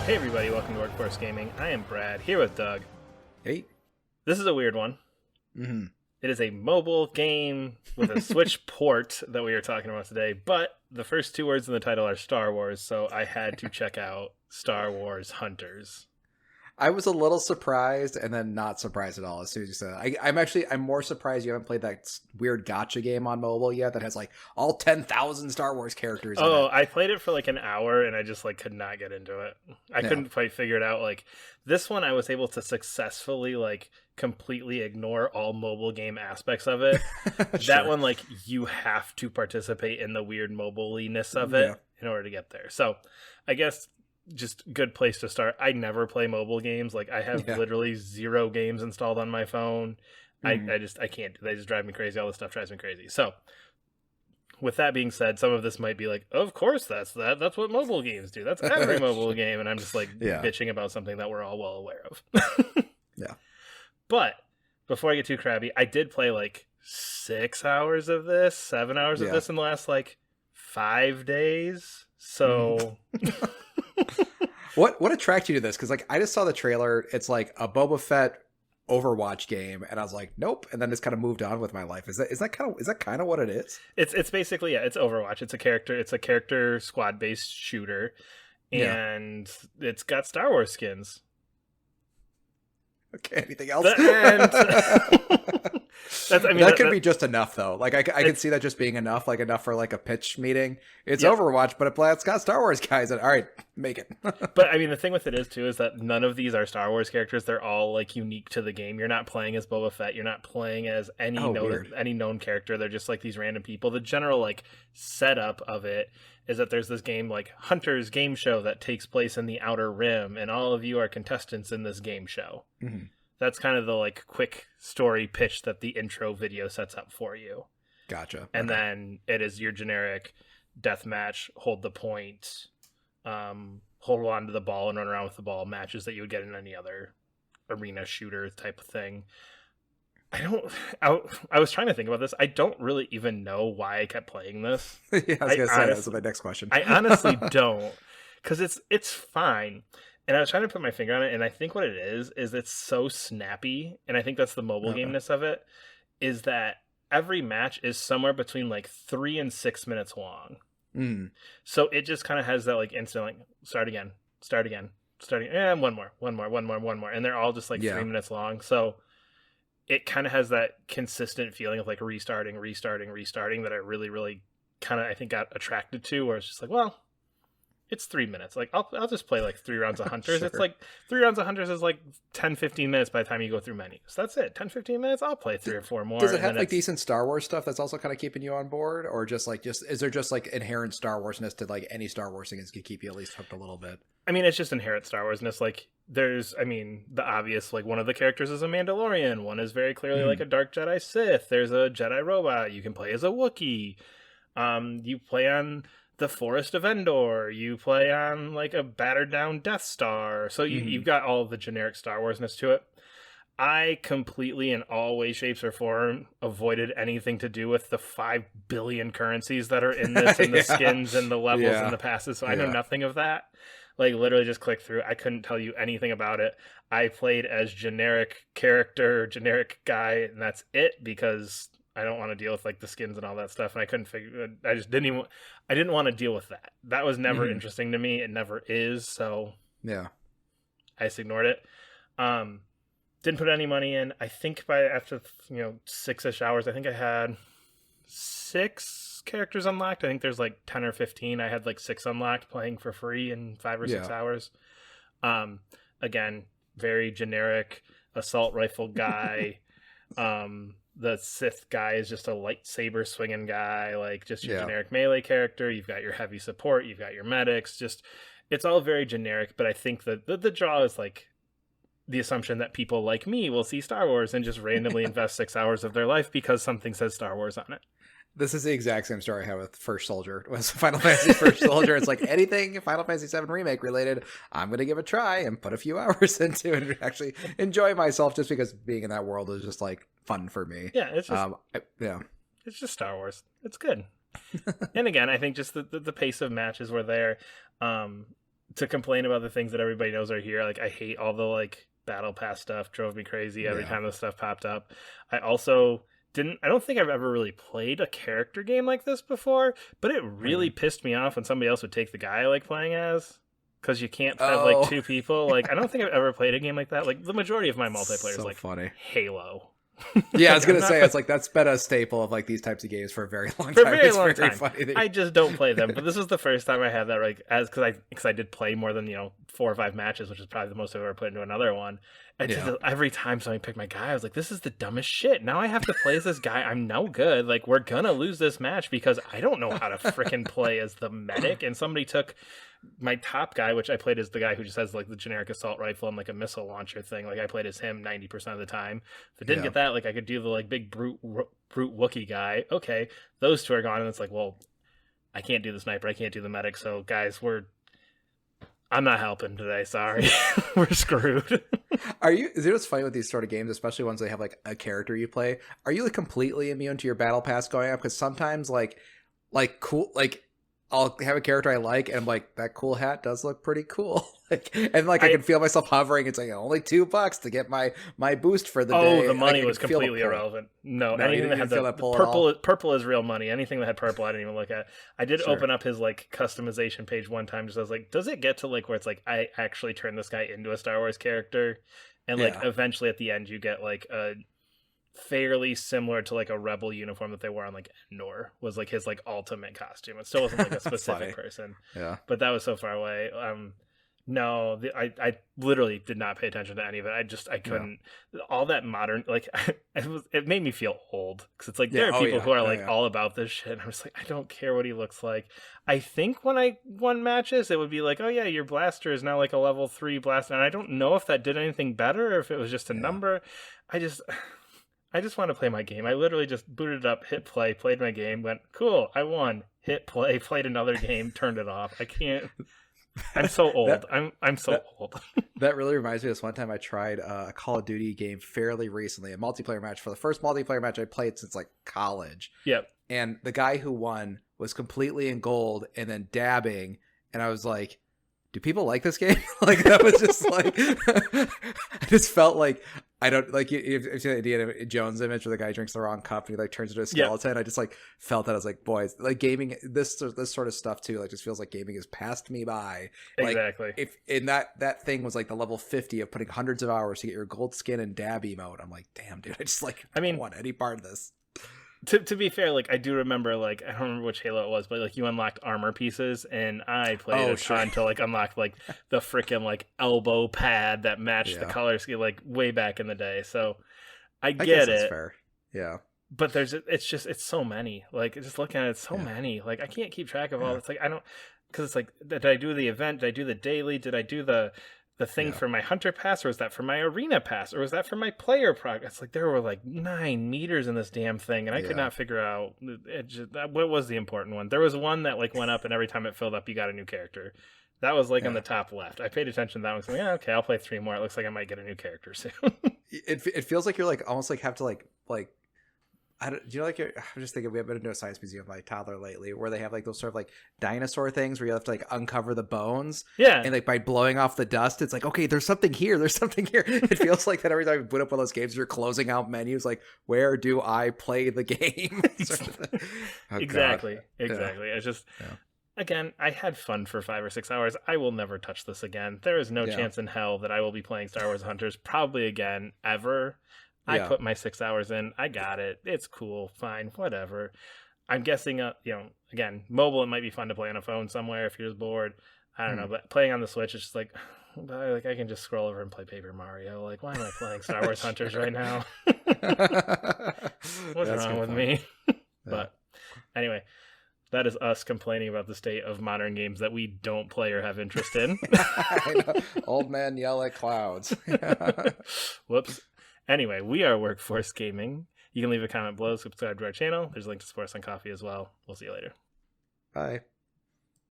Hey everybody, welcome to Workforce Gaming. I am Brad, here with Doug. Hey. This is a weird one. Mm-hmm. It is a mobile game with a Switch port that we are talking about today, but the first two words in the title are Star Wars, so I had to check out Star Wars Hunters. I was a little surprised and then not surprised at all as soon as you said it. I'm more surprised you haven't played that weird gacha game on mobile yet that has like all 10,000 Star Wars characters in it. I played it for like an hour and I just like could not get into it. I couldn't quite figure it out. Like this one I was able to successfully like completely ignore all mobile game aspects of it. Sure. That one, like, you have to participate in the weird mobile-ness of it in order to get there. So I guess just good place to start. I never play mobile games. Like I have literally 0 games installed on my phone. Mm-hmm. I can't. They just drive me crazy. All this stuff drives me crazy. So with that being said, some of this might be like, of course that's what mobile games do. That's every mobile game. And I'm just like bitching about something that we're all well aware of. Yeah. But before I get too crabby, I did play like 6 hours of this, 7 hours of this in the last like 5 days. So What attracted you to this? Because like I just saw the trailer. It's like a Boba Fett Overwatch game, and I was like, nope. And then just kind of moved on with my life. Is that kind of what it is? It's basically it's Overwatch. It's a character squad based shooter, and it's got Star Wars skins. Okay, anything else? That could be just enough, though. Like I can see that just being enough, like enough for like a pitch meeting. It's Overwatch, but it's got Star Wars guys. And all right, make it. But I mean, the thing with it is too is that none of these are Star Wars characters. They're all like unique to the game. You're not playing as Boba Fett. You're not playing as any known character. They're just like these random people. The general like setup of it is that there's this game like Hunters game show that takes place in the Outer Rim, and all of you are contestants in this game show. Mm-hmm. That's kind of the like quick story pitch that the intro video sets up for you. Gotcha. And then it is your generic deathmatch, hold the point, hold on to the ball and run around with the ball matches that you would get in any other arena shooter type of thing. I was trying to think about this. I don't really even know why I kept playing this. I was going to say, that's my next question. I honestly don't, because it's fine. And I was trying to put my finger on it, and I think what it is it's so snappy, and I think that's the mobile game-ness of it, is that every match is somewhere between like 3 and 6 minutes long. Mm. So it just kind of has that like instant, like, start again, and one more. And they're all just like 3 minutes long. So it kind of has that consistent feeling of like restarting that I really, really kind of, I think, got attracted to, where it's just like, well, it's 3 minutes. Like I'll just play like 3 rounds of Hunters. Sure. It's like 3 rounds of Hunters is like 10-15 minutes by the time you go through menus. That's it. 10-15 minutes. I'll play 3 or 4 more. Does it have like decent Star Wars stuff that's also kind of keeping you on board, or is there just like inherent Star Warsness to like any Star Wars thing that can keep you at least hooked a little bit? I mean, it's just inherent Star Warsness. Like there's, I mean, the obvious, like one of the characters is a Mandalorian. One is very clearly like a Dark Jedi Sith. There's a Jedi robot. You can play as a Wookiee. You play on the Forest of Endor, you play on like a battered down Death Star. So you've got all of the generic Star Warsness to it. I completely, in all ways, shapes, or form, avoided anything to do with the 5 billion currencies that are in this, and the skins and the levels and the passes. So I know nothing of that. Like literally just click through. I couldn't tell you anything about it. I played as generic character, generic guy, and that's it, because I don't want to deal with like the skins and all that stuff. And I couldn't figure, I didn't want to deal with that. That was never interesting to me. It never is. So I just ignored it. Didn't put any money in. I think after 6-ish hours, I think I had 6 characters unlocked. I think there's like 10 or 15. I had like 6 unlocked playing for free in 5 or 6 hours. Again, very generic assault rifle guy. The Sith guy is just a lightsaber swinging guy, like just your generic melee character. You've got your heavy support, you've got your medics. Just, it's all very generic. But I think that the draw is like the assumption that people like me will see Star Wars and just randomly invest 6 hours of their life because something says Star Wars on it. This is the exact same story I had with First Soldier. It was Final Fantasy First Soldier. It's like anything Final Fantasy VII Remake related, I'm going to give a try and put a few hours into it and actually enjoy myself, just because being in that world is just like fun for me. Yeah, it's just it's just Star Wars. It's good. And again, I think just the pace of matches were there. to complain about the things that everybody knows are here. Like I hate all the like battle pass stuff. Drove me crazy every time this stuff popped up. I also I don't think I've ever really played a character game like this before, but it really pissed me off when somebody else would take the guy I like playing as, because you can't have like two people. Like I don't think I've ever played a game like that. Like the majority of my multiplayer is like funny. Halo. Yeah, I was gonna say, it's like that's been a staple of like these types of games for a very long time. For a very long time. Funny I just don't play them, but this was the first time I had that, like, because I did play more than 4 or 5 matches, which is probably the most I've ever put into another one. And just every time somebody picked my guy, I was like, this is the dumbest shit. Now I have to play as this guy. I'm no good. Like, we're gonna lose this match because I don't know how to freaking play as the medic. And somebody took my top guy, which I played as the guy who just has like the generic assault rifle and like a missile launcher thing. Like I played as him 90% of the time. If I didn't get that, like I could do the like big brute Wookiee guy. Okay, those two are gone, and it's like, well, I can't do the sniper, I can't do the medic. So guys, I'm not helping today. Sorry, we're screwed. Is it what's funny with these sort of games, especially ones they have like a character you play? Are you like completely immune to your battle pass going up? Because sometimes like cool like. I'll have a character I like, and I'm like, that cool hat does look pretty cool. I can feel myself hovering. It's like only $2 to get my boost for the day. Oh, the money was completely irrelevant. No, anything that had the purple is real money. Anything that had purple, I didn't even look at. I did open up his like customization page one time. Just I was like, does it get to like where it's like I actually turn this guy into a Star Wars character, and like eventually at the end you get like a fairly similar to like a rebel uniform that they wore on like Endor was like his like ultimate costume. It still wasn't like a specific person, but that was so far away. No, I literally did not pay attention to any of it. I couldn't. All that modern, like, it made me feel old, because it's like there are people who are like all about this shit, and I'm just like, I don't care what he looks like. I think when I won matches, it would be like, oh yeah, your blaster is now like a level 3 blaster, and I don't know if that did anything better or if it was just a number. I just want to play my game. I literally just booted it up, hit play, played my game, went, cool, I won. Hit play, played another game, turned it off. I can't. I'm so old. I'm so old. That really reminds me of this one time I tried a Call of Duty game fairly recently, a multiplayer match, for the first multiplayer match I played since like college. Yep. And the guy who won was completely in gold and then dabbing, and I was like, do people like this game? Like, that was just like, I just felt like, I don't like, you've seen the Indiana Jones image where the guy drinks the wrong cup and he like turns into a skeleton. Yep. I just like felt that. I was like, boys, like gaming, this sort of stuff too, like just feels like gaming has passed me by. Exactly. Like, if in that thing was like the level 50 of putting hundreds of hours to get your gold skin and dab emote, I'm like, damn, dude, I don't want any part of this. To be fair, like I do remember, like I don't remember which Halo it was, but like you unlocked armor pieces, and I played a ton to like unlock like the freaking like elbow pad that matched the color scheme like way back in the day. So I get it. Fair. Yeah. But it's so many. Like just looking at it, so many. Like I can't keep track of all. It's like I don't, because it's like, did I do the event? Did I do the daily? Did I do the thing for my hunter pass, or was that for my arena pass, or was that for my player progress? Like there were like 9 meters in this damn thing, and I could not figure out what was the important one. There was one that like went up, and every time it filled up you got a new character. That was like on the top left. I paid attention to that one. So yeah, okay, I'll play 3 more. It looks like I might get a new character soon. It feels like you're like almost like have to like I don't, do you know, like, I'm just thinking, we have been to a science museum with my toddler lately, where they have like those sort of like dinosaur things where you have to like uncover the bones. Yeah. And like by blowing off the dust, it's like, okay, there's something here. There's something here. It feels like that every time you boot up one of those games, you're closing out menus. Like, where do I play the game? Exactly. It's just, again, I had fun for 5 or 6 hours. I will never touch this again. There is no chance in hell that I will be playing Star Wars Hunters probably again, ever. I put my 6 hours in. I got it. It's cool. Fine. Whatever. I'm guessing, again, mobile, it might be fun to play on a phone somewhere if you're just bored. I don't know. But playing on the Switch, it's just like I can just scroll over and play Paper Mario. Like, why am I playing Star Wars Hunters right now? What's wrong with me? But anyway, that is us complaining about the state of modern games that we don't play or have interest in. I know. Old men yell at clouds. Whoops. Anyway, we are Workforce Gaming. You can leave a comment below, subscribe to our channel. There's a link to support us on Coffee as well. We'll see you later. Bye.